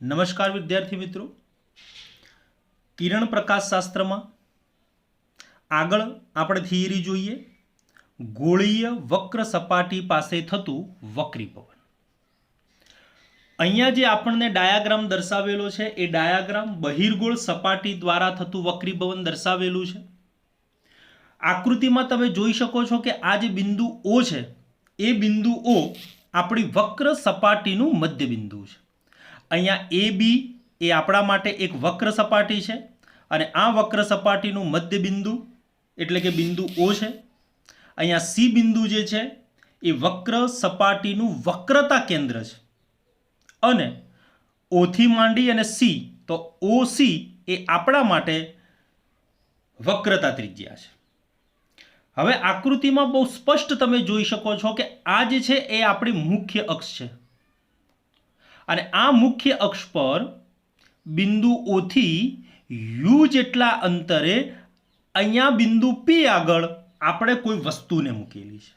નમસ્કાર વિદ્યાર્થી મિત્રો, કિરણ પ્રકાશશાસ્ત્રમાં આગળ આપણે થિયરી જોઈએ ગોળીય વક્ર સપાટી પાસે થતું વક્રીભવન. અહીંયા જે આપણને ડાયાગ્રામ દર્શાવેલો છે એ ડાયાગ્રામ બહિર્ગોળ સપાટી દ્વારા થતું વક્રીભવન દર્શાવેલું છે. આકૃતિમાં તમે જોઈ શકો છો કે આ જે બિંદુ O છે એ બિંદુ O આપણી વક્ર સપાટીનું મધ્ય બિંદુ છે. અહીંયા એ બી એ આપણા માટે એક વક્ર સપાટી છે અને આ વક્ર સપાટીનું મધ્ય બિંદુ એટલે કે બિંદુ O છે. અહીંયા સી બિંદુ જે છે એ વક્ર સપાટીનું વક્રતા કેન્દ્ર છે અને ઓથી માંડી અને સી તો OC એ આપણા માટે વક્રતા ત્રિજ્યા છે. હવે આકૃતિમાં બહુ સ્પષ્ટ તમે જોઈ શકો છો કે આ જે છે એ આપણી મુખ્ય અક્ષ છે અને આ મુખ્ય અક્ષ પર બિંદુ O થી U જેટલા અંતરે અહીંયા બિંદુ P આગળ આપણે કોઈ વસ્તુને મૂકેલી છે.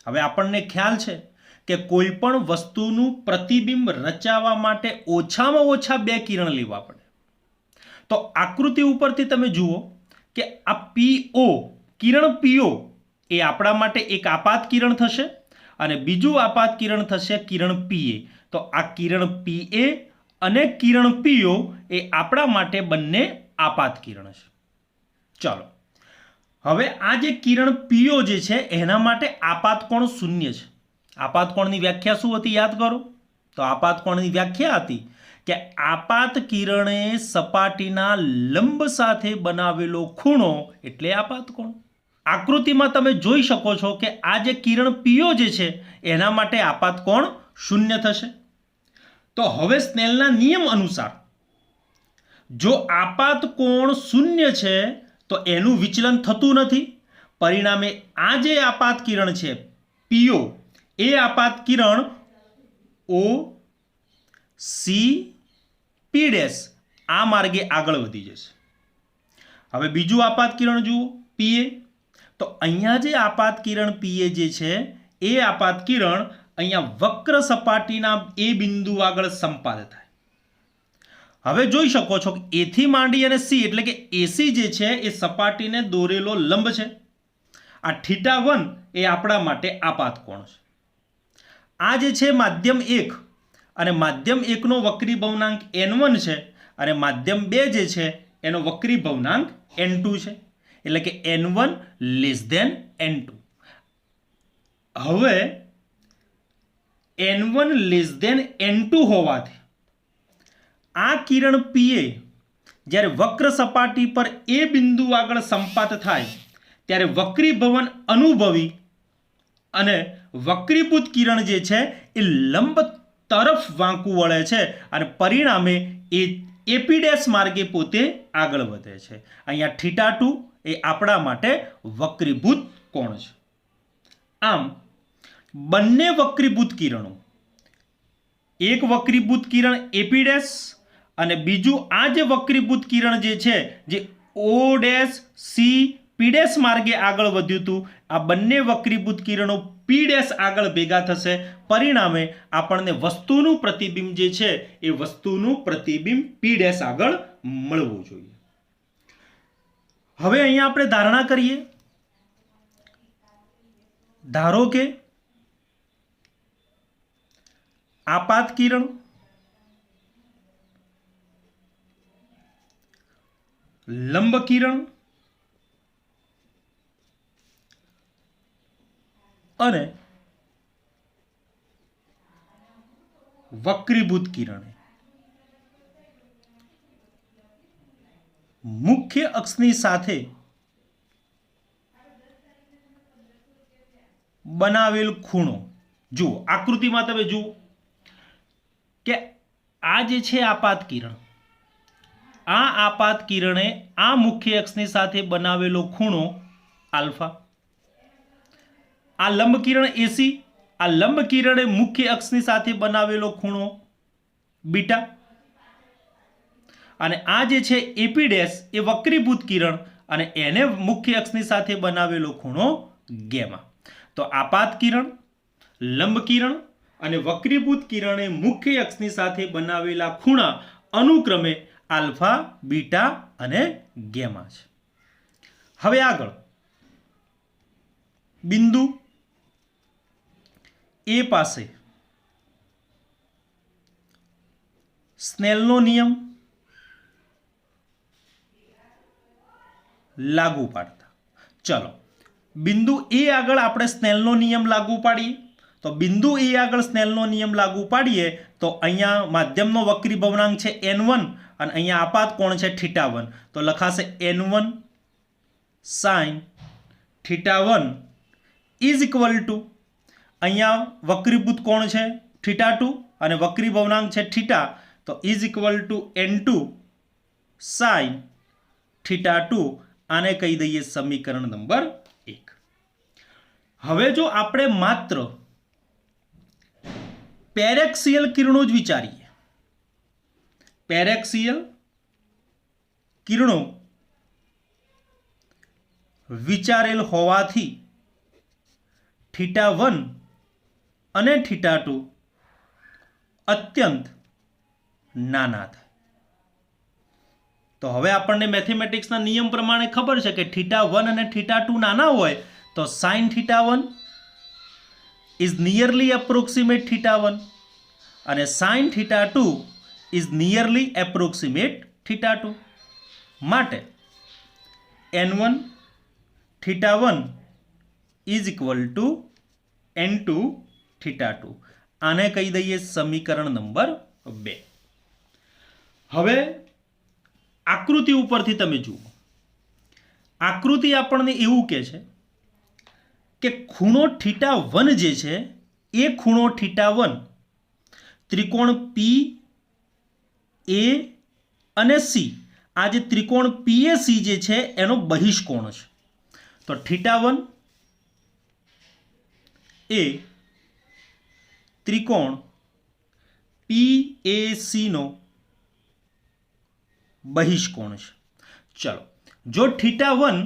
હવે આપણને ખ્યાલ છે કે કોઈ પણ વસ્તુનું પ્રતિબિંબ રચાવવા માટે ઓછામાં ઓછા બે કિરણ લેવા પડે. તો આકૃતિ ઉપરથી તમે જુઓ કે આ PO કિરણ PO એ આપણા માટે એક આપાત કિરણ થશે અને બીજું આપાત કિરણ થશે કિરણ PA. તો આ કિરણ PA અને કિરણ PO એ આપણા માટે બંને આપાત કિરણ છે. ચાલો હવે આ જે કિરણ PO જે છે એના માટે આપાત કોણ શૂન્ય છે. આપાત કોણની વ્યાખ્યા શું હતી યાદ કરો. તો આપાત કોણની વ્યાખ્યા હતી કે આપાત કિરણે સપાટીના લંબ સાથે બનાવેલો ખૂણો એટલે આપાત કોણ. આકૃતિમાં તમે જોઈ શકો છો કે આ જે કિરણ PO જે છે એના માટે આપાત કોણ શૂન્ય થશે. તો હવે સ્નેલના નિયમ અનુસાર જો આપાત કોણ શૂન્ય છે તો એનું વિચલન થતું નથી. પરિણામે આ જે આપાત કિરણ છે PO એ આપાત કિરણ OCP' આ માર્ગે આગળ વધી જશે. હવે બીજું આપાત કિરણ જુઓ PA. તો અહીંયા જે આપાત કિરણ PA જે છે એ આપાત કિરણ અહીંયા વક્ર સપાટીના એ બિંદુ આગળ સંપાત થાય. હવે જોઈ શકો છો કે A થી માંડી અને C એટલે કે AC જે છે એ સપાટીને દોરેલો લંબ છે. આ θ1 એ આપણા માટે આપાત કોણ છે. આ જે છે માધ્યમ 1 અને માધ્યમ 1 નો વક્રીભવનાંક N1 છે અને માધ્યમ 2 જે છે એનો વક્રીભવનાંક N2 છે એટલે કે N1 < N2. હવે N1 < N2 હોવાથી આ કિરણ PA જ્યારે વક્ર સપાટી પર એ બિંદુ આગળ સંપાત થાય ત્યારે વક્રીભવન અનુભવી અને વક્રીભૂત કિરણ જે છે એ લંબ તરફ વાંકું વળે છે અને પરિણામે એ AP' માર્ગે પોતે આગળ વધે છે. અહીંયા θ2 એ આપણા માટે વક્રીભૂત કોણ છે. આમ બંને વક્રીભૂત કિરણો એક વક્રીભૂત કિરણ AP' અને બીજું આ જે વક્રીભૂત કિરણ જે છે જે OCP' માર્ગે આગળ વધ્યું હતું આ બંને વક્રીભૂત કિરણો P' આગળ ભેગા થશે. પરિણામે આપણને વસ્તુનું પ્રતિબિંબ જે છે એ વસ્તુનું પ્રતિબિંબ P' આગળ મળવું જોઈએ. હવે અહીંયા આપણે ધારણા કરીએ. ધારો કે આપાત કિરણ લંબ કિરણ અને વક્રીભૂત કિરણ મુખ્ય અક્ષની સાથે બનાવેલ ખૂણો. જુઓ આકૃતિમાં તમે જુઓ કે આ જે છે આપાત કિરણ આ આપાત કિરણે આ મુખ્ય અક્ષની સાથે બનાવેલો ખૂણો આલ્ફા. આ લંબ કિરણ AC આ લંબ કિરણે મુખ્ય અક્ષની સાથે બનાવેલો ખૂણો બીટા અને આ જે છે AP' એ વક્રીભૂત કિરણ અને એને મુખ્ય અક્ષની સાથે બનાવેલો ખૂણો ગેમા. તો આપાત કિરણ લંબ કિરણ અને વક્રીભૂત કિરણે મુખ્ય અક્ષની સાથે બનાવેલા ખૂણા અનુક્રમે આલ્ફા, બીટા અને ગેમા છે. હવે આગળ બિંદુ એ પાસે સ્નેલનો નિયમ લાગુ પાડતા. ચલો બિંદુ એ આગળ આપણે સ્નેલનો નિયમ લાગુ પાડીએ. તો બિંદુ એ આગળ સ્નેલનો નિયમ લાગુ પાડીએ તો અહીંયા માધ્યમનો વક્રી ભવનાંક છે n1 અને અહીંયા આપાત કોણ છે θ1. તો લખાશે n1 sin θ1 is equal two અહીંયા વક્રીભૂત કોણ છે θ2 અને વક્રી ભવનાંક છે θ, તો is equal two n2 sin θ2. આને કહી દઈએ સમીકરણ નંબર 1. હવે જો આપણે માત્ર પેરેક્સિયલ કિરણો જ વિચારીએ, પેરેક્સિયલ કિરણો વિચારેલ હોવાથી θ1 અને θ2 અત્યંત નાના થાય. તો હવે આપણને મેથેમેટિક્સના નિયમ પ્રમાણે ખબર છે કે θ1 અને θ2 નાના હોય તો sin θ1 ઇઝ નિયરલી એપ્રોક્સિમેટ θ1 અને sin θ2 ઇઝ નિયરલી એપ્રોક્સિમેટ θ2. માટે n1 θ1 is equal two n2 θ2. આને કહી દઈએ સમીકરણ નંબર 2. હવે આકૃતિ ઉપરથી તમે જુઓ, આકૃતિ આપણને એવું કહે છે કે ખૂણો θ1 જે છે એ ખૂણો θ1 ત્રિકોણ પી એ અને સી, આ જે ત્રિકોણ PAC જે છે એનો બહિષ્કોણ છે. તો θ1 એ ત્રિકોણ PAC નો બહિષ્કોણ છે. ચલો જો θ1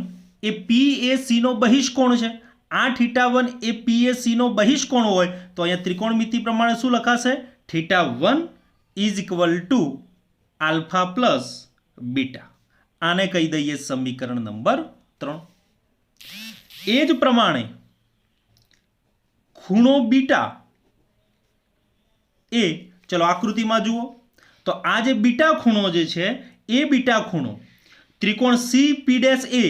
એ PAC નો બહિષ્કોણ છે, આ θ1 એ PAC નો બહિષ્કોણ હોય તો અહીંયા ત્રિકોણમિતિ પ્રમાણે શું લખાશે θ1 is equal to alpha plus beta. આને કહી દઈએ સમીકરણ નંબર 3. એ જ પ્રમાણે ખૂણો બીટા એ, ચલો આકૃતિમાં જુઓ તો આ જે બીટા ખૂણો જે છે એ બીટા ખૂણો ત્રિકોણ CP'A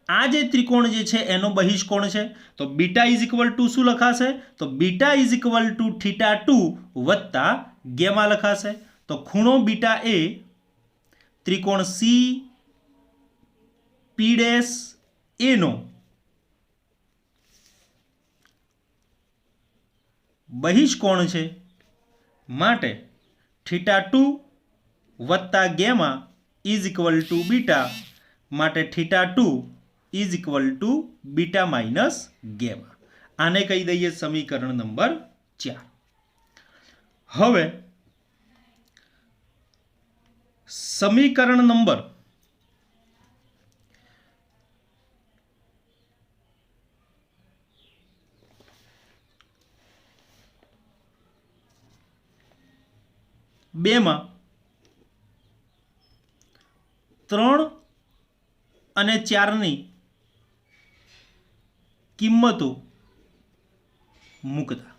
આ જે ત્રિકોણ જે છે એનો બહિષ્કોણ છે. તો બીટા ઇઝ ઇક્વલ ટુ શું લખાશે, તો બીટા ઇઝ ઇક્વલ ટુ θ2 વત્તા ગેમા લખાશે. તો ખૂણો બીટા એ ત્રિકોણ CP'A નો બહિષ્કોણ છે. માટે θ2 વત્તા gamma is equal to beta. માટે θ2 is equal to beta minus gamma. આને કહી દઈએ સમીકરણ નંબર 4. હવે સમીકરણ નંબર 2 માં 3 અને 4 ની કિંમતો મૂકતા.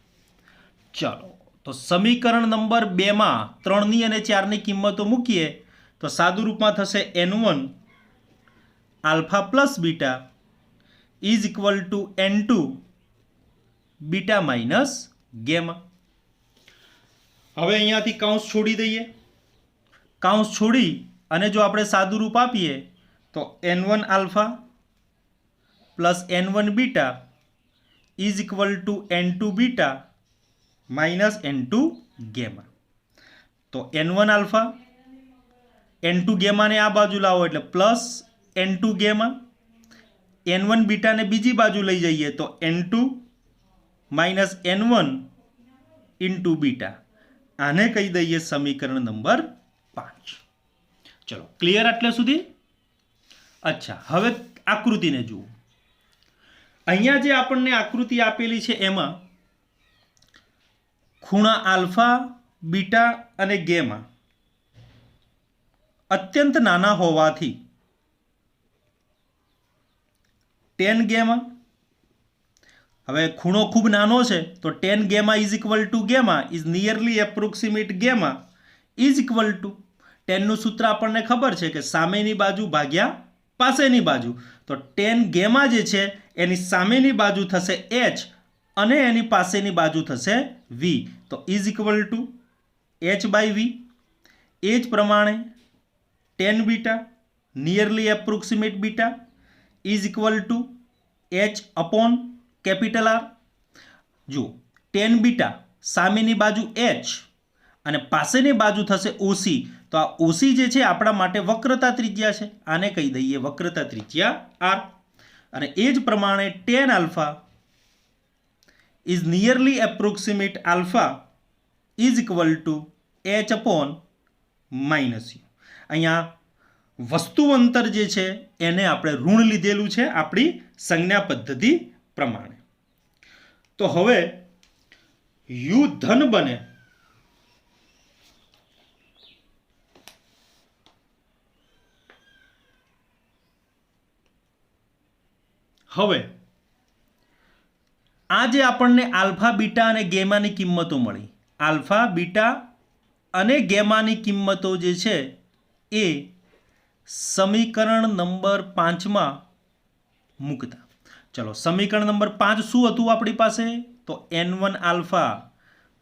ચાલો તો સમીકરણ નંબર 2 માં 3 ની અને 4 ની કિંમતો મૂકીએ તો સાદું રૂપમાં થશે n1 alpha plus beta is equal two n2 beta minus gamma. હવે અહીંયાથી કૌંસ છોડી દઈએ. કૌંસ છોડી અને જો આપણે સાદું રૂપ આપીએ તો n1 alpha plus n1 beta is equal two n2 beta minus n2 gamma. તો n1 આલ્ફા n2 ગેમાને આ બાજુ લાવો એટલે પ્લસ n2 ગેમા, n1 બીટાને બીજી બાજુ લઈ જઈએ તો n2 minus n1 into beta. આને કહી દઈએ સમીકરણ નંબર 5. ચલો ક્લિયર આટલે સુધી? અચ્છા હવે આકૃતિને જુઓ. અહીંયા જે આપણને આકૃતિ આપેલી છે એમાં ખૂણા આલ્ફા, બીટા અને ગેમા અત્યંત નાના હોવાથી ટેન ગેમા, હવે ખૂણો ખૂબ નાનો છે તો tan gamma is equal to gamma is nearly approximate gamma is equal to, ટેનનું સૂત્ર આપણને ખબર છે કે સામેની બાજુ ભાગ્યા પાસેની બાજુ, તો ટેન ગેમા જે છે એની સામેની બાજુ થશે h અને એની પાસેની બાજુ થશે v, તો is equal to h by v. એ જ પ્રમાણે tan beta nearly approximate beta is equal to h upon capital R. જુઓ ટેન બીટા સામેની બાજુ h અને પાસેની બાજુ થશે OC, તો આ OC જે છે આપણા માટે વક્રતા ત્રિજ્યા છે, આને કહી દઈએ વક્રતા ત્રિજ્યા R. અને એ જ પ્રમાણે ten alpha is nearly approximate alpha is equal to h upon minus you. અહીંયા વસ્તુ અંતર જે છે એને આપણે ઋણ લીધેલું છે આપણી સંજ્ઞા પદ્ધતિ પ્રમાણે. તો હવે u ધન બને હવે આ જે આપણને આલ્ફા, બીટા અને ગેમાની કિંમતો મળી, આલ્ફા, બીટા અને ગેમાની કિંમતો જે છે એ સમીકરણ નંબર 5માં મૂકતા. ચલો સમીકરણ નંબર 5 શું હતું આપણી પાસે? તો n1 alpha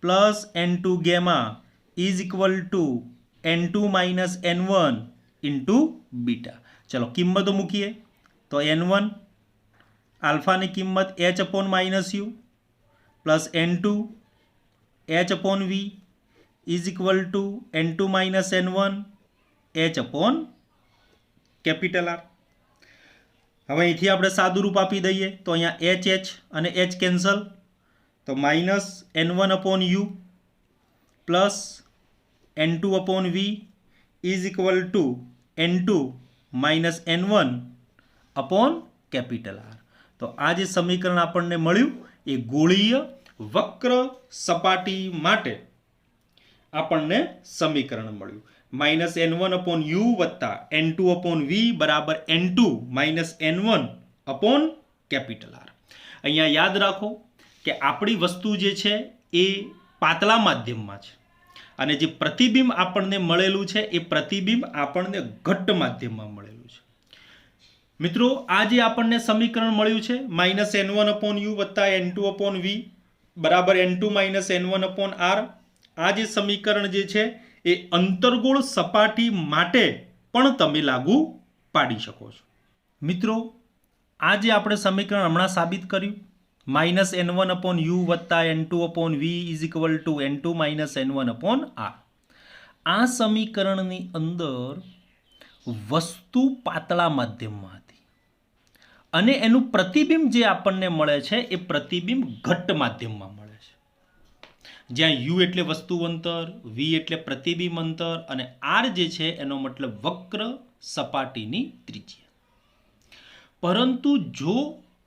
plus n2 gamma is equal two n2 minus n1 into beta. ચલો કિંમતો મૂકીએ તો n1 આલ્ફાની કિંમત h upon minus you plus n2 h upon v is equal two n2 minus n1 h upon capital R. હવે અહીંથી આપણે સાદું રૂપ આપી દઈએ તો અહીંયા h અને h કેન્સલ, તો minus n1 upon u plus n2 upon v is equal two n2 minus n1 upon capital R. તો આ જે સમીકરણ આપણને મળ્યું એ ગોળીય વક્ર સપાટી માટે આપણને સમીકરણ મળ્યું. માઇનસ n1 અપોન u વત્તા n2 અપોન v બરાબર n2 minus n1 upon capital R. અહીંયા યાદ રાખો કે આપણી વસ્તુ જે છે એ પાતળા માધ્યમમાં છે અને જે પ્રતિબિંબ આપણને મળેલું છે એ પ્રતિબિંબ આપણને ઘટ્ટ માધ્યમમાં મળેલું છે. મિત્રો આ જે આપણને સમીકરણ મળ્યું છે માઇનસ n1 અપોન u વત્તા n2 અપોન v બરાબર n2 minus n1 upon r, આ જે સમીકરણ જે છે એ અંતર્ગોળ સપાટી માટે પણ તમે લાગુ પાડી શકો છો. મિત્રો આ જે આપણે સમીકરણ હમણાં સાબિત કર્યું માઇનસ n1 અપોન u વત્તા n2 upon v is equal two n2 minus n1 upon r, આ સમીકરણની અંદર વસ્તુ પાતળા માધ્યમમાં હતી અને એનું પ્રતિબિંબ જે આપણને મળે છે એ પ્રતિબિંબ ઘટ્ટ માધ્યમમાં મળે છે, જ્યાં u એટલે વસ્તુ અંતર, v એટલે પ્રતિબિંબ અંતર અને r જે છે એનો મતલબ વક્ર સપાટીની ત્રિજ્યા. પરંતુ જો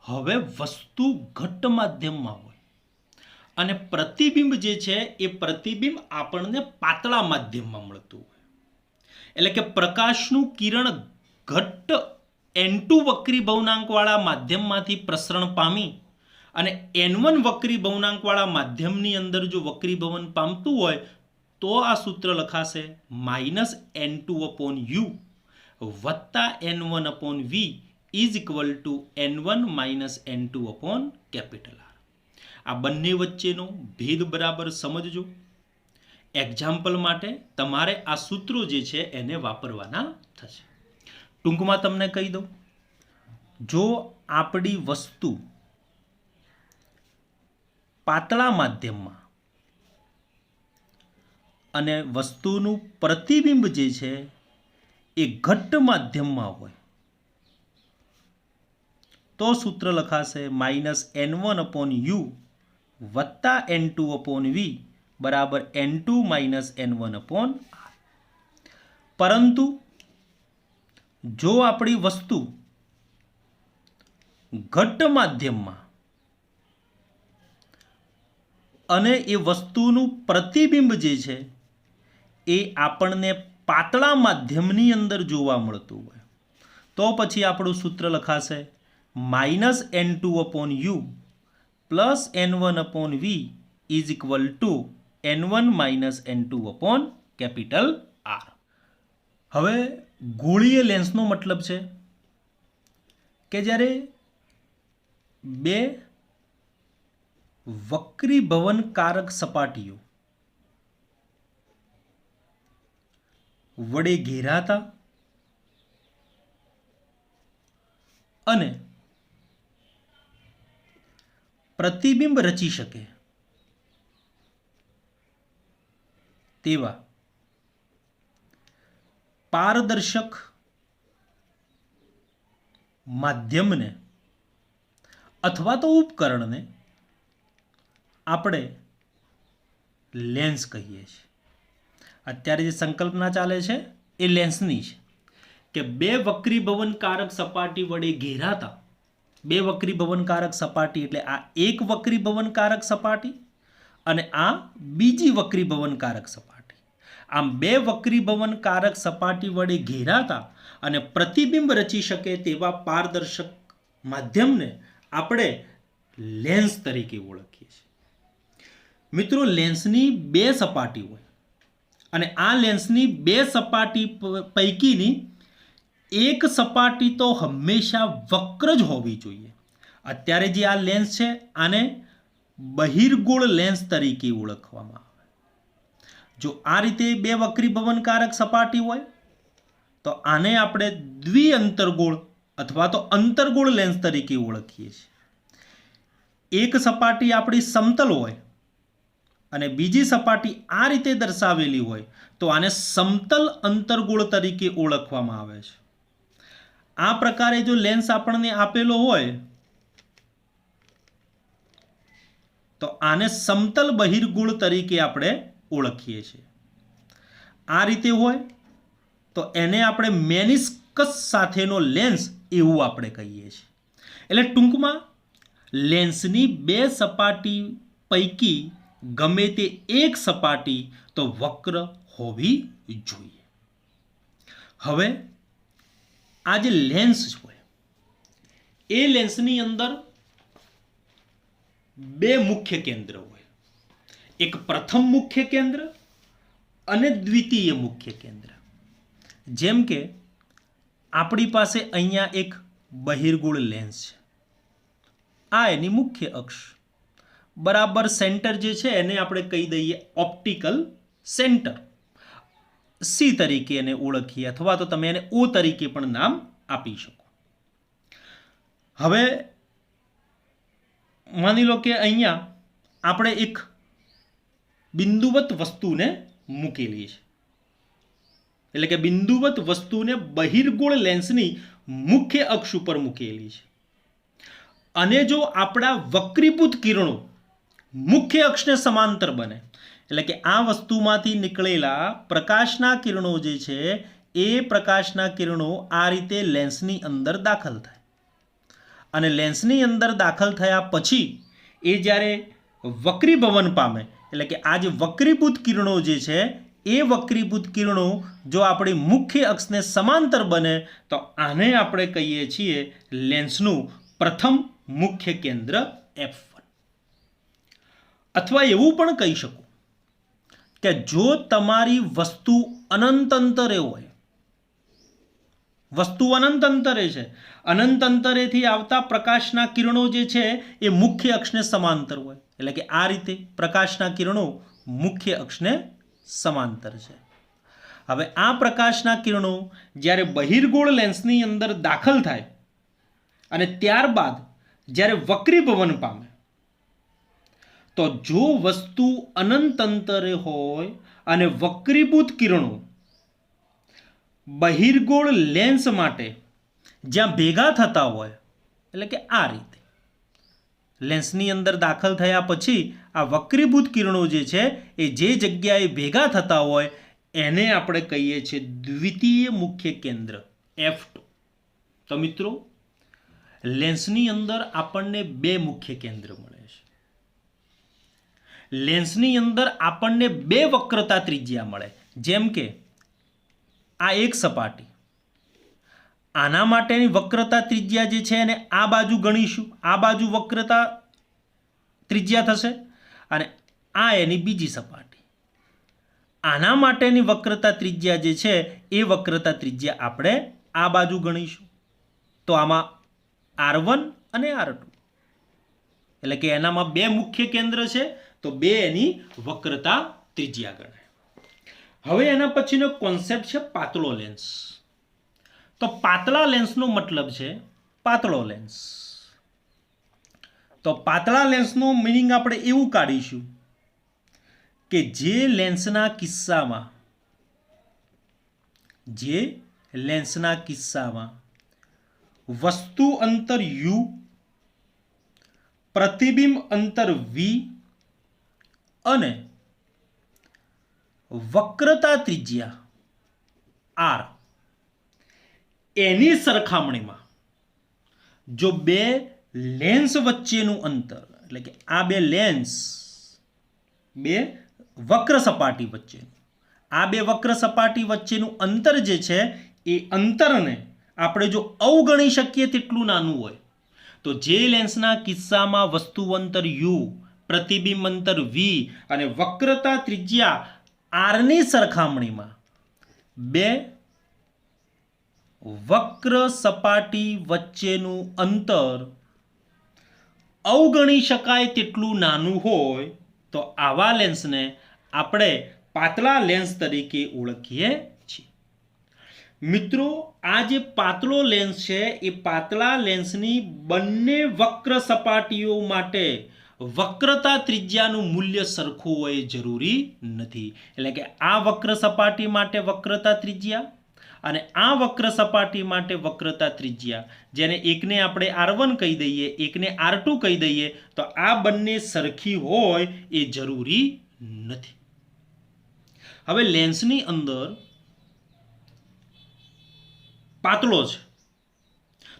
હવે વસ્તુ ઘટ્ટ માધ્યમમાં હોય અને પ્રતિબિંબ જે છે એ પ્રતિબિંબ આપણને પાતળા માધ્યમમાં મળતું હોય, એટલે કે પ્રકાશનું કિરણ ઘટ્ટ n2 વક્રી ભવનાંકવાળા માધ્યમમાંથી પ્રસરણ પામી અને n1 વક્રી ભવનાંકવાળા માધ્યમની અંદર જો વક્રીભવન પામતું હોય તો આ સૂત્ર લખાશે માઇનસ n2 અપોન u વત્તા n1 upon v is equal two n1 minus n2 upon capital R. આ બંને વચ્ચેનો ભેદ બરાબર સમજજો. એક્ઝામ્પલ માટે તમારે આ સૂત્રો જે છે એને વાપરવાના થશે. ટૂંકમાં તમને કહી દઉં, જો આપણી વસ્તુ પાતળા માધ્યમમાં અને વસ્તુનું પ્રતિબિંબ જે છે એ ઘટ્ટ માધ્યમમાં હોય તો સૂત્ર લખાશે માઇનસ n1 અપોન u વત્તા n2 અપોન v બરાબર n2 minus n1 upon r. પરંતુ જો આપણી વસ્તુ ઘટ્ટ માધ્યમમાં અને એ વસ્તુનું પ્રતિબિંબ જે છે એ આપણને પાતળા માધ્યમની અંદર જોવા મળતું હોય તો પછી આપણું સૂત્ર લખાશે -n2/u plus n1/v is equal two n1 - n2/R. હવે ગોળીય લેન્સનો મતલબ છે કે જ્યારે બે વક્રીભવનકારક સપાટીઓ વડે ઘેરાતા અને પ્રતિબિંબ રચી શકે તેવા પારદર્શક માધ્યમને અથવા તો ઉપકરણને આપણે લેન્સ કહીએ છીએ. અત્યારે જે સંકલ્પના ચાલે છે એ લેન્સની છે કે બે વક્રીભવનકારક સપાટી વડે ઘેરાતા બે વક્રીભવનકારક સપાટી એટલે આ એક વક્રીભવનકારક સપાટી અને આ બીજી વક્રીભવનકારક સપાટી. આમ બે વક્રીભવનકારક સપાટી વડે ઘેરાતા અને પ્રતિબિંબ રચી શકે તેવા પારદર્શક માધ્યમને આપણે લેન્સ તરીકે ઓળખીએ છીએ. મિત્રો, લેન્સની બે સપાટી હોય અને આ લેન્સની બે સપાટી પૈકીની એક સપાટી તો હંમેશા વક્ર જ હોવી જોઈએ. અત્યારે જે આ લેન્સ છે આને બહિર્ગોળ લેન્સ તરીકે ઓળખવામાં આવે. જો આ રીતે બે વક્રીભવનકારક સપાટી હોય તો આને આપણે દ્વિઅંતરગોળ અથવા તો અંતરગોળ લેન્સ તરીકે ઓળખીએ છીએ. એક સપાટી આપણી સમતલ હોય અને બીજી સપાટી આ રીતે દર્શાવેલી હોય તો આને સમતલ અંતરગોળ તરીકે ઓળખવામાં આવે છે. આ પ્રકારે જો લેન્સ આપણને આપેલો હોય તો આને સમતલ બહિર્ગોળ તરીકે આપણે ઓળખીએ છીએ. આ રીતે હોય તો એને આપણે મેનિસ્કસ સાથેનો લેન્સ એવું આપણે કહીએ છીએ. એટલે ટૂંકમાં લેન્સની બે સપાટી પૈકી ગમે તે એક સપાટી તો વક્ર હોવી જોઈએ. હવે આ જે લેન્સ હોય એ લેન્સની અંદર બે મુખ્ય કેન્દ્ર હોય. એક પ્રથમ મુખ્ય કેન્દ્ર અને દ્વિતીય મુખ્ય કેન્દ્ર. જેમ કે આપણી પાસે અહીંયા એક બહિર્ગોળ લેન્સ છે. આ એની મુખ્ય અક્ષ બરાબર સેન્ટર જે છે એને આપણે કહી દઈએ ઓપ્ટિકલ સેન્ટર, સી તરીકે એને ઓળખીએ અથવા તો તમે એને ઓ તરીકે પણ નામ આપી શકો. હવે માની લો કે અહીંયા આપણે એક બિંદુવત વસ્તુને મૂકેલી છે. એટલે કે બિંદુવત વસ્તુને બહિર્ગોળ લેન્સની મુખ્ય અક્ષ ઉપર મૂકેલી છે અને જો આપણા વક્રીભૂત કિરણો મુખ્ય અક્ષને સમાંતર બને એટલે કે આ વસ્તુમાંથી નીકળેલા પ્રકાશના કિરણો જે છે એ પ્રકાશના કિરણો આ રીતે લેન્સની અંદર દાખલ થાય અને લેન્સની અંદર દાખલ થયા પછી એ જ્યારે વક્રીભવન પામે એટલે કે આ જે વક્રીભૂત કિરણો જે છે એ વક્રીભૂત કિરણો જો આપણી મુખ્ય અક્ષને સમાંતર બને તો આને આપણે કહીએ છીએ લેન્સનું પ્રથમ મુખ્ય કેન્દ્ર F1. અથવા એવું પણ કહી શકું કે જો તમારી વસ્તુ અનંત અંતરે હોય, વસ્તુ અનંત અંતરે છે, અનંત અંતરેથી આવતા પ્રકાશના કિરણો જે છે એ મુખ્ય અક્ષને સમાંતર હોય એટલે કે આ રીતે પ્રકાશના કિરણો મુખ્ય અક્ષને સમાંતર છે. હવે આ પ્રકાશના કિરણો જ્યારે બહિર્ગોળ લેન્સની અંદર દાખલ થાય અને ત્યારબાદ જ્યારે વક્રીભવન પામે તો જો વસ્તુ અનંત અંતરે હોય અને વક્રીભૂત કિરણો બહિર્ગોળ લેન્સ માટે જ્યાં ભેગા થતા હોય એટલે કે આ રીતે લેન્સની અંદર દાખલ થયા પછી આ વક્રીભૂત કિરણો જે છે એ જે જગ્યાએ ભેગા થતા હોય એને આપણે કહીએ છીએ દ્વિતીય મુખ્ય કેન્દ્ર F2. તો મિત્રો, લેન્સની અંદર આપણને બે મુખ્ય કેન્દ્ર મળે છે. લેન્સની અંદર આપણને બે વક્રતા ત્રિજ્યા મળે. જેમ કે આ એક સપાટી, આના માટેની વક્રતા ત્રિજ્યા જે છે એને આ બાજુ ગણીશું, આ બાજુ વક્રતા ત્રિજ્યા થશે, અને આ એની બીજી સપાટી, આના માટેની વક્રતા ત્રિજ્યા જે છે એ વક્રતા ત્રિજ્યા આપણે આ બાજુ ગણીશું. તો આમાં R1 અને R2, એટલે કે એનામાં બે મુખ્ય કેન્દ્ર છે તો બે એની વક્રતા ત્રિજ્યા ગણાય. હવે એના પછીનો કોન્સેપ્ટ છે પાતળો લેન્સ. તો પાતળા લેન્સનો મતલબ છે પાતળો લેન્સ. તો પાતળા લેન્સનો મીનિંગ આપણે એવું કાઢીશું કે જે લેન્સના કિસ્સામાં વસ્તુ અંતર u, પ્રતિબિંબ અંતર v અને વક્રતા ત્રિજ્યા r એની સરખામણીમાં જો બે લેન્સ વચ્ચેનું અંતર, એટલે કે આ બે લેન્સ, બે વક્ર સપાટી વચ્ચેનું, આ બે વક્ર સપાટી વચ્ચેનું અંતર જે છે એ અંતરને આપણે જો અવગણી શકીએ તેટલું નાનું હોય તો જે લેન્સના કિસ્સામાં વસ્તુ અંતર u, પ્રતિબિંબ અંતર v અને વક્રતા ત્રિજ્યા r ની સરખામણીમાં બે વક્ર સપાટી વચ્ચેનું અંતર અવગણી શકાય તેટલું નાનું હોય તો આવા લેન્સને આપણે પાતળા લેન્સ તરીકે ઓળખીએ છીએ. મિત્રો, આ જે પાતળો લેન્સ છે એ પાતળા લેન્સની બંને વક્ર સપાટીઓ માટે વક્રતા ત્રિજ્યાનું મૂલ્ય સરખું હોય જરૂરી નથી. એટલે કે આ વક્ર સપાટી માટે વક્રતા ત્રિજ્યા અને આ વક્ર સપાટી માટે વક્રતા ત્રિજ્યા, જેને એકને આપણે R1 કહી દઈએ, એકને R2 કહી દઈએ, તો આ બંને સરખી હોય એ જરૂરી નથી. હવે લેન્સની અંદર પાતળો છે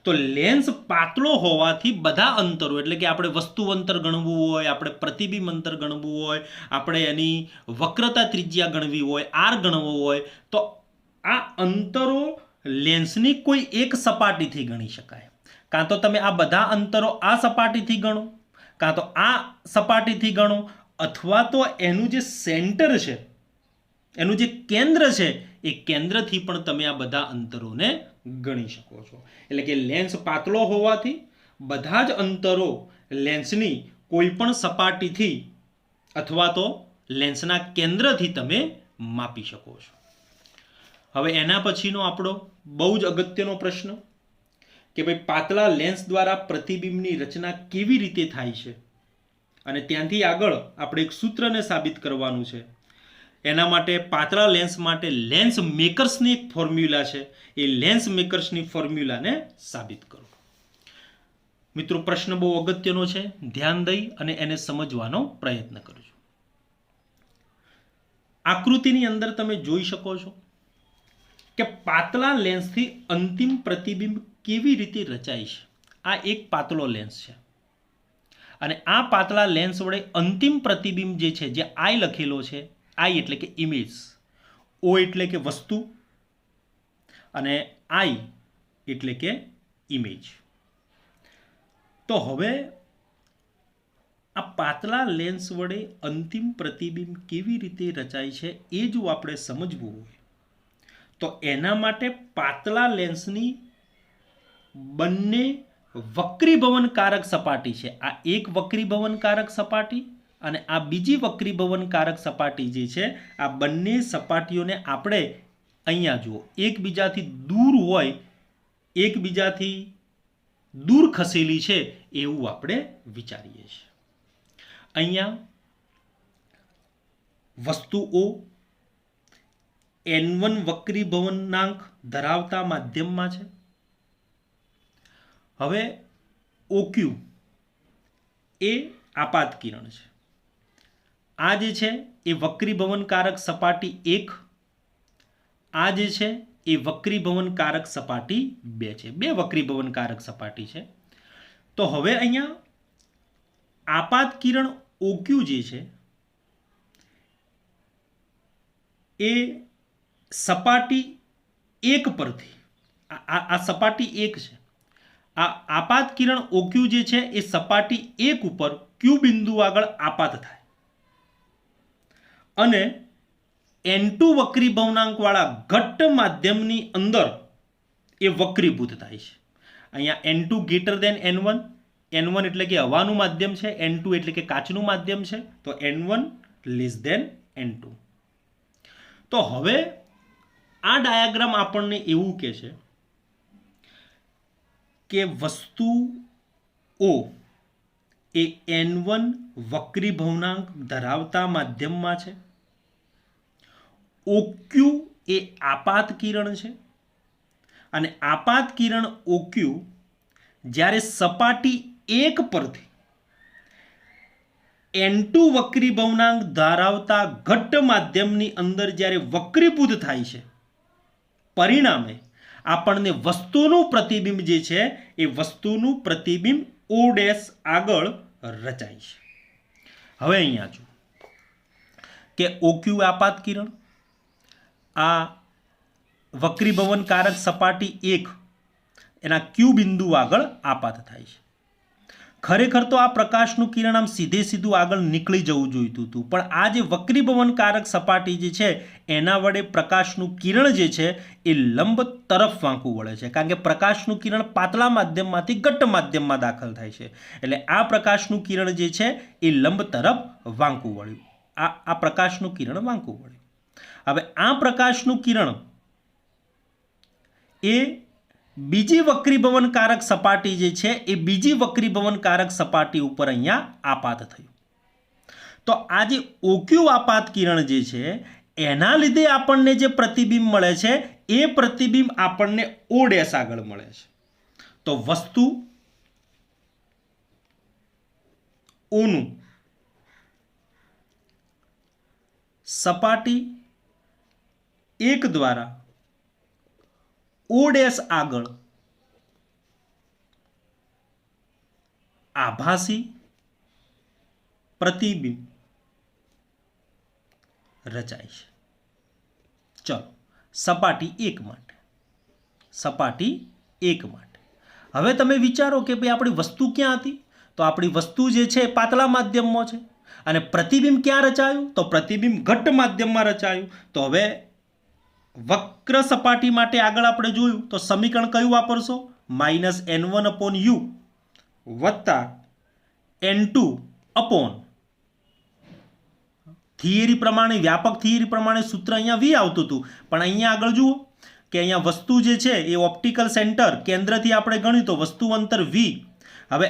તો લેન્સ પાતળો હોવાથી બધા અંતરો, એટલે કે આપણે વસ્તુ અંતર ગણવું હોય, આપણે પ્રતિબિંબ અંતર ગણવું હોય, આપણે એની વક્રતા ત્રિજ્યા ગણવી હોય, r ગણવો હોય, તો આ અંતરો લેન્સની કોઈ એક સપાટીથી ગણી શકાય. કાં તો તમે આ બધા અંતરો આ સપાટીથી ગણો, કાં તો આ સપાટીથી ગણો, અથવા તો એનું જે સેન્ટર છે, એનું જે કેન્દ્ર છે એ કેન્દ્રથી પણ તમે આ બધા અંતરોને ગણી શકો છો. એટલે કે લેન્સ પાતળો હોવાથી બધા જ અંતરો લેન્સની કોઈ પણ સપાટીથી અથવા તો લેન્સના કેન્દ્રથી તમે માપી શકો છો. હવે એના પછીનો આપણો બહુ જ અગત્યનો પ્રશ્ન કે ભાઈ પાતળા લેન્સ દ્વારા પ્રતિબિંબની રચના કેવી રીતે થાય છે, અને ત્યાંથી આગળ આપણે એક સૂત્રને સાબિત કરવાનું છે. એના માટે પાતળા લેન્સ માટે લેન્સ મેકર્સની એક ફોર્મ્યુલા છે, એ લેન્સ મેકર્સની ફોર્મ્યુલાને સાબિત કરો. મિત્રો, પ્રશ્ન બહુ અગત્યનો છે, ધ્યાન દઈ અને એને સમજવાનો પ્રયત્ન કરજો. આકૃતિની અંદર તમે જોઈ શકો છો કે પાતળા લેન્સથી અંતિમ પ્રતિબિંબ કેવી રીતે રચાય છે. આ એક પાતળો લેન્સ છે અને આ પાતળા લેન્સ વડે અંતિમ પ્રતિબિંબ જે છે, જે I લખેલો છે, I એટલે કે ઇમેજ, O એટલે કે વસ્તુ અને I એટલે કે ઇમેજ. તો હવે આ પાતળા લેન્સ વડે અંતિમ પ્રતિબિંબ કેવી રીતે રચાય છે એ જો આપણે સમજવું હોય તો એના માટે પાતળા લેન્સની બંને વક્રીભવનકારક સપાટી છે, આ એક વક્રીભવનકારક સપાટી અને આ બીજી વક્રીભવનકારક સપાટી જે છે, આ બંને સપાટીઓને આપણે અહીંયા જુઓ એકબીજાથી દૂર હોય, એકબીજાથી દૂર ખસેલી છે એવું આપણે વિચારીએ છીએ. અહીંયા વસ્તુઓ N1 વક્રીભવનાંક ધરાવતા માધ્યમમાં છે. હવે OQ એ આપાત કિરણ છે, આ જે છે એ વક્રીભવનકારક સપાટી 1, આ જે છે એ વક્રીભવનકારક સપાટી 2 છે. બે વક્રીભવનકારક સપાટી છે. તો હવે અહીંયા આપાત કિરણ OQ જે છે એ સપાટી 1 પરથી આ સપાટી 1 છે, આ આપાત કિરણ OQ જે છે એ સપાટી 1 ઉપર Q બિંદુ આગળ આપાત થાય અને N2 વક્રી ભવનાંકવાળા ઘટ્ટ માધ્યમની અંદર એ વક્રીભૂત થાય છે. અહીંયા N2 greater than N1, N1 એટલે કે હવાનું માધ્યમ છે, N2 એટલે કે કાચનું માધ્યમ છે, તો N1 લેસ દેન N2. તો હવે આ ડાયાગ્રામ આપણને એવું કહે છે કે વસ્તુઓ એ N1 વક્રી ભવનાંક ધરાવતા માધ્યમમાં છે, OQ એ આપાત કિરણ છે અને આપાત કિરણ OQ જ્યારે સપાટી 1 પરથી N2 વક્રી ભવનાંક ધરાવતા ઘટ્ટ માધ્યમની અંદર જ્યારે વક્રીભૂત થાય છે, પરિણામે આપણને વસ્તુનું પ્રતિબિંબ જે છે એ વસ્તુનું પ્રતિબિંબ O' આગળ રચાય છે. હવે અહીંયા જો કે OQ આપાત કિરણ આ વક્રીભવન કારક સપાટી 1 એના Q બિંદુ આગળ આપાત થાય છે. ખરેખર તો આ પ્રકાશનું કિરણ આમ સીધું આગળ નીકળી જવું જોઈતું હતું, પણ આ જે વક્રીભવન કારક સપાટી જે છે એના વડે પ્રકાશનું કિરણ જે છે એ લંબ તરફ વાંકું વળે છે, કારણ કે પ્રકાશનું કિરણ પાતળા માધ્યમમાંથી ઘટ્ટ માધ્યમમાં દાખલ થાય છે, એટલે આ પ્રકાશનું કિરણ જે છે એ લંબ તરફ વાંકું વળ્યું, આ પ્રકાશનું કિરણ વાંકું વળ્યું. હવે આ પ્રકાશનું કિરણ એ બીજી વક્રીભવન કારક સપાટી જે છે એ બીજી વક્રીભવન કારક સપાટી ઉપર અહીંયા આપાત થયું. તો આ જે OQ આપાત કિરણ જે છે એના લીધે આપણને જે પ્રતિબિંબ મળે છે એ પ્રતિબિંબ આપણને O' આગળ મળે છે. તો વસ્તુ ઓનું સપાટી 1 દ્વારા O' આગળ આભાસી પ્રતિબિંબ રચાય છે. ચલો સપાટી 1 માટે હવે તમે વિચારો કે ભાઈ આપણી વસ્તુ ક્યાં હતી? તો આપણી વસ્તુ જે છે પાતળા માધ્યમમાં છે અને પ્રતિબિંબ ક્યાં રચાયું? તો પ્રતિબિંબ ઘટ્ટ માધ્યમમાં રચાયું. તો હવે વક્ર સપાટી માટે આગળ આપણે જોયું તો સમીકરણ કયું વાપરશો? -N1/u વત્તા N2 અપોન થિયરી પ્રમાણે, વ્યાપક થિયરી પ્રમાણે સૂત્ર અહીંયા V આવતું હતું, પણ અહીંયા આગળ જુઓ કે અહીંયા વસ્તુ જે છે એ ઓપ્ટિકલ સેન્ટર કેન્દ્રથી આપણે ગણ્યું તો વસ્તુ અંતર V. હવે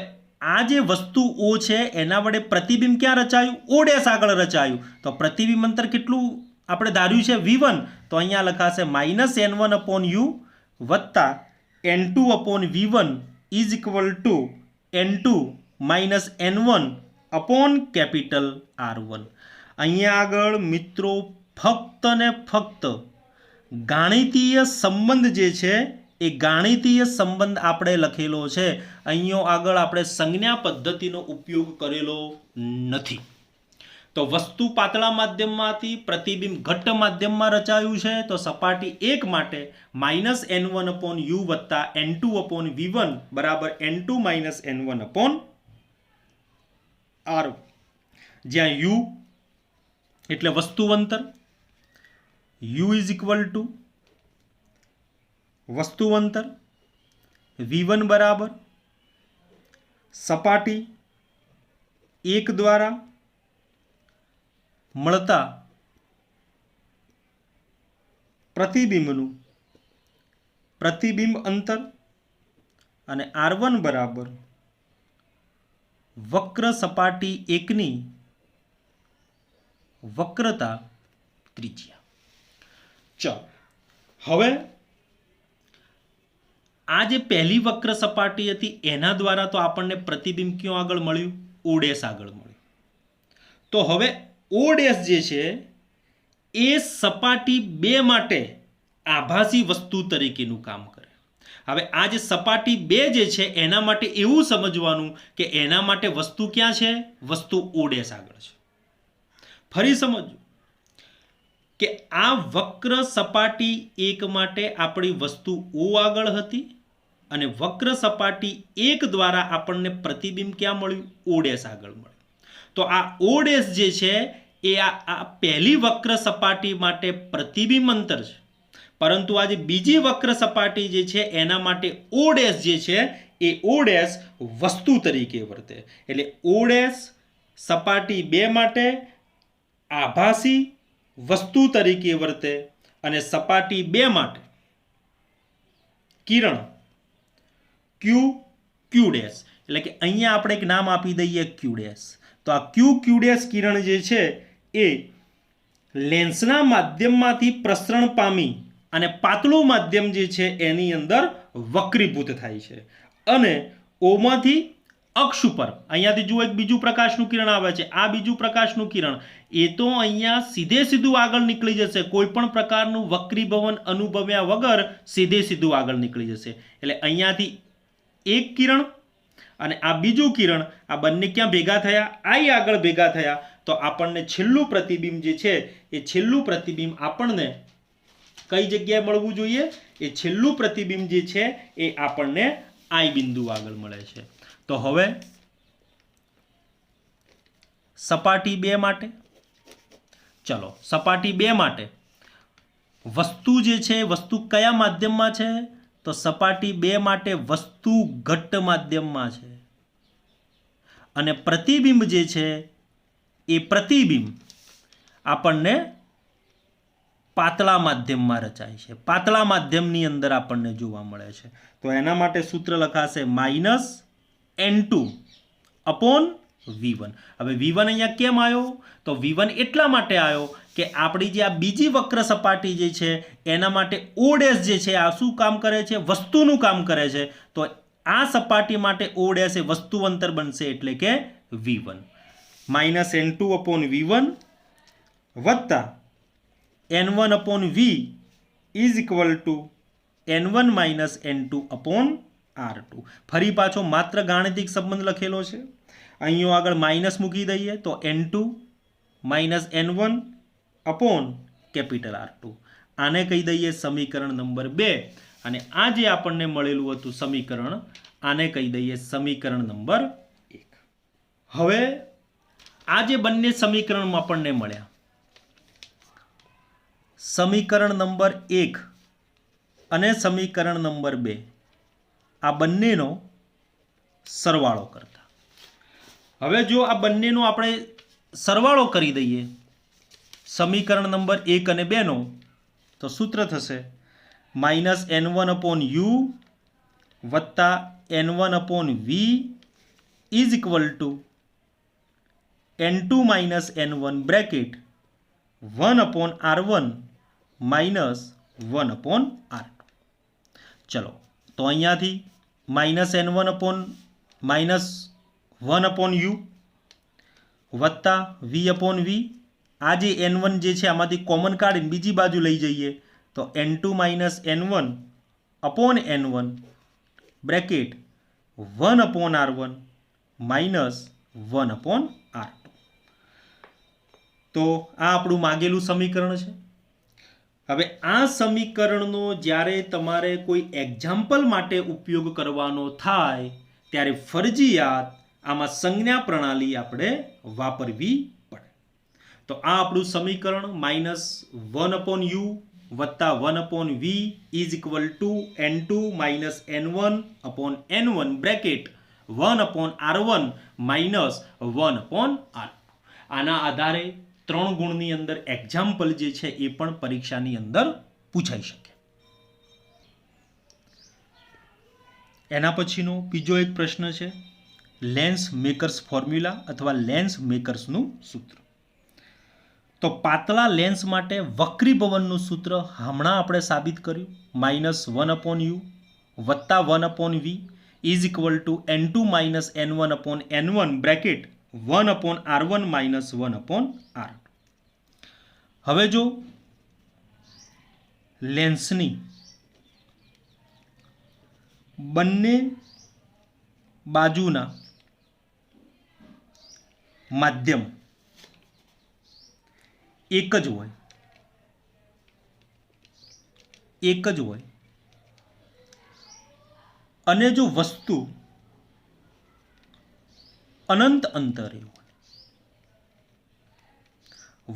આ જે વસ્તુ O છે એના વડે પ્રતિબિંબ ક્યાં રચાયું? O' આગળ રચાયું. તો પ્રતિબિંબ અંતર કેટલું આપણે ધાર્યું છે? V1. તો અહીંયા લખાશે -N1/u વત્તા N2/V1 is equal two N2 - N1 upon capital R1. અહીંયા આગળ મિત્રો ફક્ત ને ફક્ત ગાણિતીય સંબંધ જે છે એ ગાણિતીય સંબંધ આપણે લખેલો છે. અહીંયા આગળ આપણે સંજ્ઞા પદ્ધતિનો ઉપયોગ કરેલો નથી. તો વસ્તુ પાતળા માધ્યમમાં હતી, પ્રતિબિંબ ઘટ્ટ માધ્યમમાં રચાયું છે. તો સપાટી 1 માટે -N1/u વત્તા N2/V1 બરાબર N2 - N1/R, જ્યાં u એટલે વસ્તુ અંતર, u ઇઝ ઇક્વલ ટુ વસ્તુ અંતર, V1 બરાબર સપાટી 1 દ્વારા મળતા પ્રતિબિંબનું પ્રતિબિંબ અંતર અને R1 બરાબર વક્ર સપાટી 1 ની વક્રતા ત્રિજ્યા. ચલો હવે આ જે પહેલી વક્ર સપાટી હતી એના દ્વારા તો આપણને પ્રતિબિંબ ક્યાં આગળ મળ્યું? O' આગળ મળ્યું. તો હવે O' જે છે એ સપાટી 2 માટે આભાસી વસ્તુ તરીકેનું કામ કરે. હવે આ જે સપાટી 2 જે છે એના માટે એવું સમજવાનું કે એના માટે વસ્તુ ક્યાં છે? વસ્તુ O' આગળ છે. ફરી સમજો કે આ વક્ર સપાટી 1 માટે આપણી વસ્તુ O આગળ હતી અને વક્ર સપાટી 1 દ્વારા આપણને પ્રતિબિંબ ક્યાં મળ્યું? O' આગળ મળ્યું. તો આ O' જે છે એ આ પહેલી વક્ર સપાટી માટે પ્રતિબિંબ અંતર છે, પરંતુ આ જે બીજી વક્ર સપાટી જે છે એના માટે O' જે છે એ O' વસ્તુ તરીકે વર્તે. એટલે O' સપાટી 2 માટે આભાસી વસ્તુ તરીકે વર્તે અને સપાટી 2 માટે કિરણ Q', એટલે કે અહીંયા આપણે એક નામ આપી દઈએ Q'. તો આ Q' કિરણ જે છે એ લેન્સના માધ્યમમાંથી પ્રસરણ પામી અને પાતળું માધ્યમ જે છે એની અંદર વક્રીભૂત થાય છે અને ઓમાંથી અક્ષ ઉપર અહીંયાથી જુઓ એક બીજું પ્રકાશનું કિરણ આવે છે. આ બીજું પ્રકાશનું કિરણ એ તો અહીંયા સીધું આગળ નીકળી જશે, કોઈ પણ પ્રકારનું વક્રીભવન અનુભવ્યા વગર સીધું આગળ નીકળી જશે. એટલે અહીંયાથી એક કિરણ અને આ બીજું કિરણ આ બંને ક્યાં ભેગા થયા? આઈ આગળ ભેગા થયા. તો આપણને છેલ્લું પ્રતિબિંબ જે છે એ છેલ્લું પ્રતિબિંબ આપણને કઈ જગ્યાએ મળવું જોઈએ? એ છેલ્લું પ્રતિબિંબ જે છે એ આપણને આઈ બિંદુ આગળ મળે છે. તો હવે સપાટી 2 માટે ચલો, સપાટી 2 માટે વસ્તુ જે છે વસ્તુ કયા માધ્યમમાં છે? તો સપાટી 2 માટે વસ્તુ ઘટ્ટ માધ્યમમાં છે અને પ્રતિબિંબ જે છે એ પ્રતિબિંબ આપણને પાતળા માધ્યમમાં રચાય છે, પાતળા માધ્યમની અંદર આપણને જોવા મળે છે. તો એના માટે સૂત્ર લખાશે -N2/V1. હવે V1 અહીંયા કેમ આવ્યો? તો V1 એટલા માટે આવ્યો કે આપણી જે આ બીજી વક્ર સપાટી જે છે એના માટે O' જે છે આ શું કામ કરે છે? વસ્તુનું કામ કરે છે. તો આ સપાટી માટે O' એ વસ્તુ અંતર બનશે એટલે કે V1. -N2/V1 વત્તા N1/V is equal two N1 - N2/R2. ફરી પાછો માત્ર ગાણિતિક સંબંધ લખેલો છે. અહીંયા આગળ માઇનસ મૂકી દઈએ તો N2 - N1/R2. આને કહી દઈએ સમીકરણ નંબર 2 અને આ જે આપણને મળેલું હતું સમીકરણ આને કહી દઈએ સમીકરણ નંબર 1. હવે આ જે બંને સમીકરણ આપણને મળ્યા, સમીકરણ નંબર 1 અને સમીકરણ નંબર 2 આ બંનેનો સરવાળો કરતા. હવે જો આ બંનેનો આપણે સરવાળો કરી દઈએ સમીકરણ નંબર 1 અને 2 નો, તો સૂત્ર થશે -N1/U વત્તા N1/V is equal two N2 - N1 bracket 1/R1 -1/R2. ચલો, તો અહીંયાથી -1/U વત્તા V/V. આ જે N1 જે છે આમાંથી કોમન કાઢીને બીજી બાજુ લઈ જઈએ તો N2 - N1/N1 bracket 1/R1 -1/R2. તો આ આપણું માગેલું સમીકરણ છે. હવે આ સમીકરણનો જ્યારે તમારે કોઈ એક્ઝામ્પલ માટે ઉપયોગ કરવાનો થાય ત્યારે ફરજિયાત આમાં સંજ્ઞા પ્રણાલી આપણે વાપરવી પડે. તો આ આપણું સમીકરણ -1/U વત્તા 1/V is equal two N2 - N1/N1 bracket 1/R1 -1/R2. આના આધારે 3 ગુણની અંદર એક્ઝામ્પલ જે છે એ પણ પરીક્ષાની અંદર પૂછાઈ શકે. એના પછીનો બીજો એક પ્રશ્ન છે લેન્સ મેકર્સ ફોર્મ્યુલા અથવા લેન્સ મેકર્સનું સૂત્ર. તો પાતળા લેન્સ માટે વક્રીભવનનું સૂત્ર હમણાં આપણે સાબિત કર્યું -1/U વત્તા 1/V is equal two N2 - N1/N1 bracket 1/R1 -1/R2. હવે જો લેન્સની બંને બાજુના માધ્યમ એક જ હોય અને જો વસ્તુ અનંત અંતરે હોય,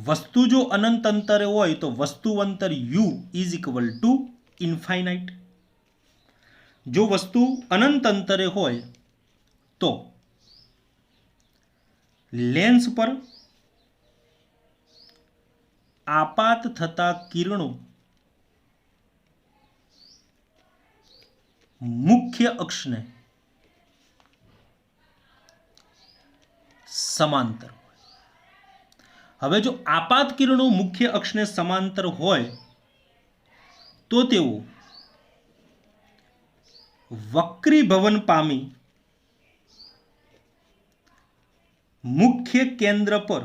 વસ્તુ જો અનંત અંતરે હોય તો વસ્તુ અંતર u is equal two infinite. જો વસ્તુ અનંત અંતરે હોય તો લેન્સ પર આપાત થતા કિરણો મુખ્ય અક્ષને સમાંતર હોય. હવે જો આપાત કિરણો મુખ્ય અક્ષને સમાંતર હોય તો તેઓ વક્રીભવન પામી મુખ્ય કેન્દ્ર પર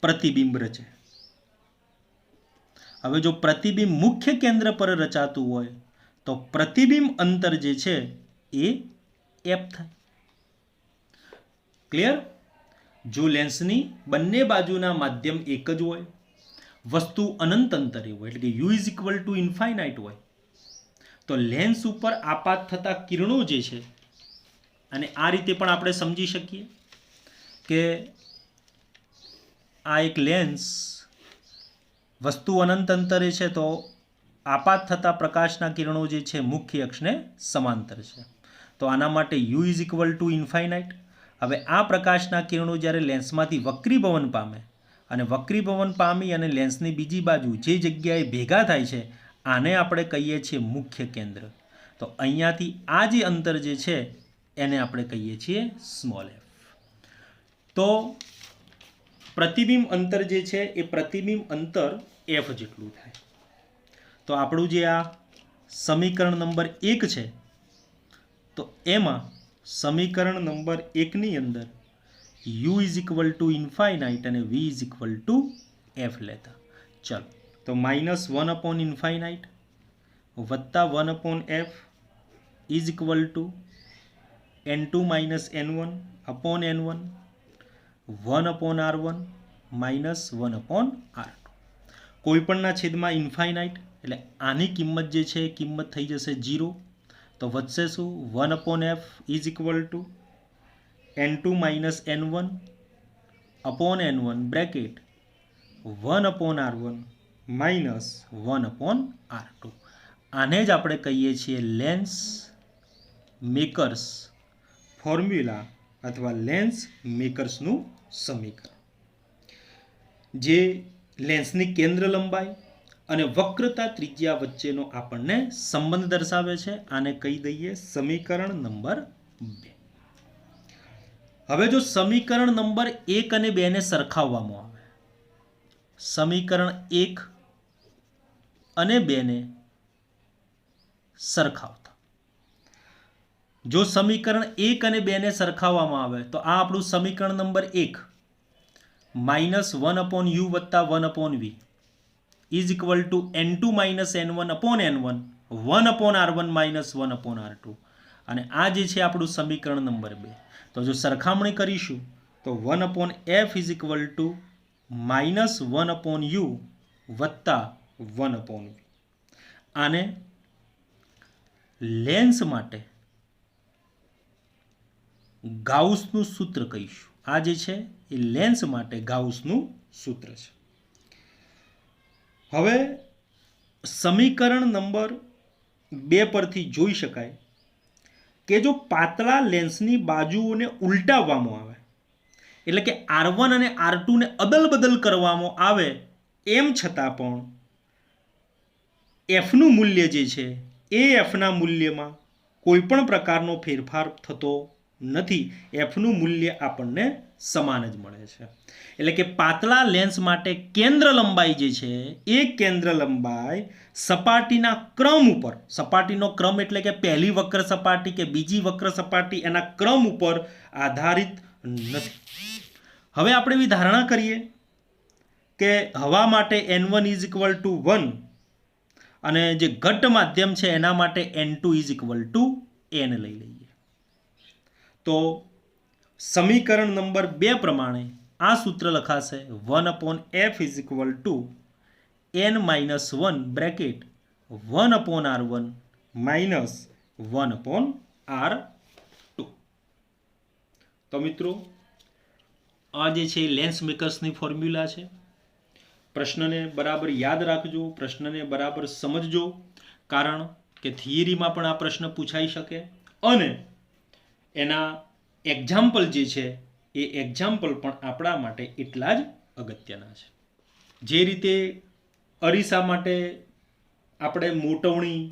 પ્રતિબિંબ રચે. હવે જો પ્રતિબિંબ મુખ્ય કેન્દ્ર પર રચાતું હોય તો પ્રતિબિંબ અંતર જે છે એ f થાય. ક્લિયર? જો લેન્સની બંને બાજુના માધ્યમ એક જ હોય, વસ્તુ અનંત અંતરે હોય એટલે કે u is equal two infinite હોય તો લેન્સ ઉપર આપાત થતા કિરણો જે છે, અને આ રીતે પણ આપણે સમજી શકીએ કે આ એક લેન્સ વસ્તુ અનંત અંતરે છે તો આપાત થતા પ્રકાશના કિરણો જે છે મુખ્ય અક્ષને સમાંતર છે, તો આના માટે u is equal two infinite. હવે આ પ્રકાશના કિરણો જ્યારે લેન્સમાંથી વક્રીભવન પામે અને વક્રીભવન પામી અને લેન્સની બીજી બાજુ જે જગ્યાએ ભેગા થાય છે આને આપણે કહીએ છીએ મુખ્ય કેન્દ્ર. તો અહીંયાથી આ જે અંતર જે છે એને આપણે કહીએ છીએ સ્મોલ f. તો પ્રતિબિંબ અંતર જે છે એ પ્રતિબિંબ અંતર f જેટલું થાય. તો આપણું જે આ સમીકરણ નંબર 1 છે તો એમાં સમીકરણ નંબર 1 ની અંદર u is equal two infinite અને v is equal two f લેતા. ચલો તો -1 અપોન ઇન્ફાઇનાઇટ વત્તા 1 upon f is equal two n2 n1 upon n1 1 upon r1 -1 upon r2. કોઈપણના છેદમાં ઇન્ફાઇનાઇટ એટલે આની કિંમત જે છે એ કિંમત થઈ જશે 0. તો વધશે શું? 1 upon f is equal two n2 n1 upon n1 bracket 1 upon r1 -1 upon r2. આને જ આપણે કહીએ છીએ લેન્સ મેકર્સ ફોર્મ્યુલા અથવા લેન્સ મેકર્સનું સમીકરણ, જે લેન્સની કેન્દ્ર લંબાઈ અને વક્રતા ત્રિજ્યા વચ્ચેનો આપણને સંબંધ દર્શાવે છે. આને કહી દઈએ સમીકરણ નંબર 2. હવે જો સમીકરણ નંબર 1 અને 2 ને સરખાવવામાં આવે, સમીકરણ 1 અને 2 ને સરખાવતા, જો સમીકરણ 1 અને 2 ને સરખાવવામાં આવે તો આ આપણું સમીકરણ નંબર 1 -1 અપોન u વત્તા 1 upon v is equal two n2 n1 upon n1 1 upon r1 -1 upon r2. અને આ જે છે આપણું સમીકરણ નંબર 2. તો જો સરખામણી કરીશું તો 1 upon f is equal two -1 upon u વત્તા 1 અપોન v. આને લેન્સ માટે ગાઉસનું સૂત્ર કહીશું. આ જે છે એ લેન્સ માટે ગાઉસનું સૂત્ર છે. હવે સમીકરણ નંબર 2 પરથી જોઈ શકાય કે જો પાતળા લેન્સની બાજુઓને ઉલટાવવામાં આવે એટલે કે r1 અને r2 ને અદલ બદલ કરવામાં આવે એમ છતાં પણ fનું મૂલ્ય જે છે એ fના મૂલ્યમાં કોઈ પણ પ્રકારનો ફેરફાર થતો નથી. fનું મૂલ્ય આપણને સમાન જ મળે છે. એટલે કે પાતળા લેન્સ માટે કેન્દ્ર લંબાઈ જે છે એ કેન્દ્ર લંબાઈ સપાટીના ક્રમ ઉપર, સપાટીનો ક્રમ એટલે કે પહેલી વક્ર સપાટી કે બીજી વક્ર સપાટી એના ક્રમ ઉપર આધારિત નથી. હવે આપણે એવી ધારણા કરીએ કે હવા માટે n1 ઇઝ ઇક્વલ ટુ 1 અને જે ઘટ્ટ માધ્યમ છે એના માટે N2 = N લઈ લઈએ. તો સમીકરણ નંબર 2 પ્રમાણે આ સૂત્ર લખાશે 1/f = n-1 bracket 1/r1 - 1/r2. તો મિત્રો આ જે છે લેન્સ મેકર્સની ફોર્મ્યુલા છે. પ્રશ્નને બરાબર યાદ રાખજો, પ્રશ્નને બરાબર સમજજો, કારણ કે થિયરીમાં પણ આ પ્રશ્ન પૂછાઈ શકે અને એના એક્ઝામ્પલ જે છે એ એક્ઝામ્પલ પણ આપણા માટે એટલા જ અગત્યના છે. જે રીતે અરીસા માટે આપણે મોટવણી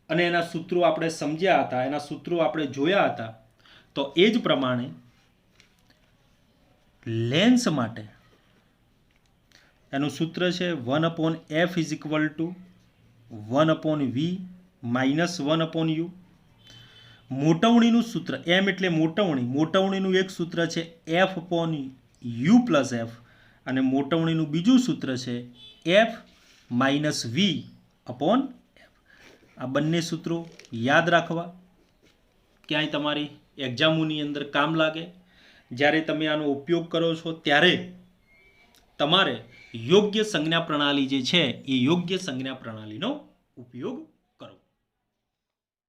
અને એના સૂત્રો આપણે સમજ્યા હતા, એના સૂત્રો આપણે જોયા હતા, તો એ જ પ્રમાણે લેન્સ માટે એનું સૂત્ર છે 1/f = 1/v - 1/u. મોટવણીનું સૂત્ર m એટલે મોટવણી, મોટવણીનું એક સૂત્ર છે f/u + f અને મોટવણીનું બીજું સૂત્ર છે f - v/f. આ બંને સૂત્રો યાદ રાખવા, ક્યાંય તમારી એક્ઝામોની અંદર કામ લાગે. જ્યારે તમે આનો ઉપયોગ કરો છો ત્યારે તમારે યોગ્ય સંજ્ઞા પ્રણાલી જે છે એ યોગ્ય સંજ્ઞા પ્રણાલીનો ઉપયોગ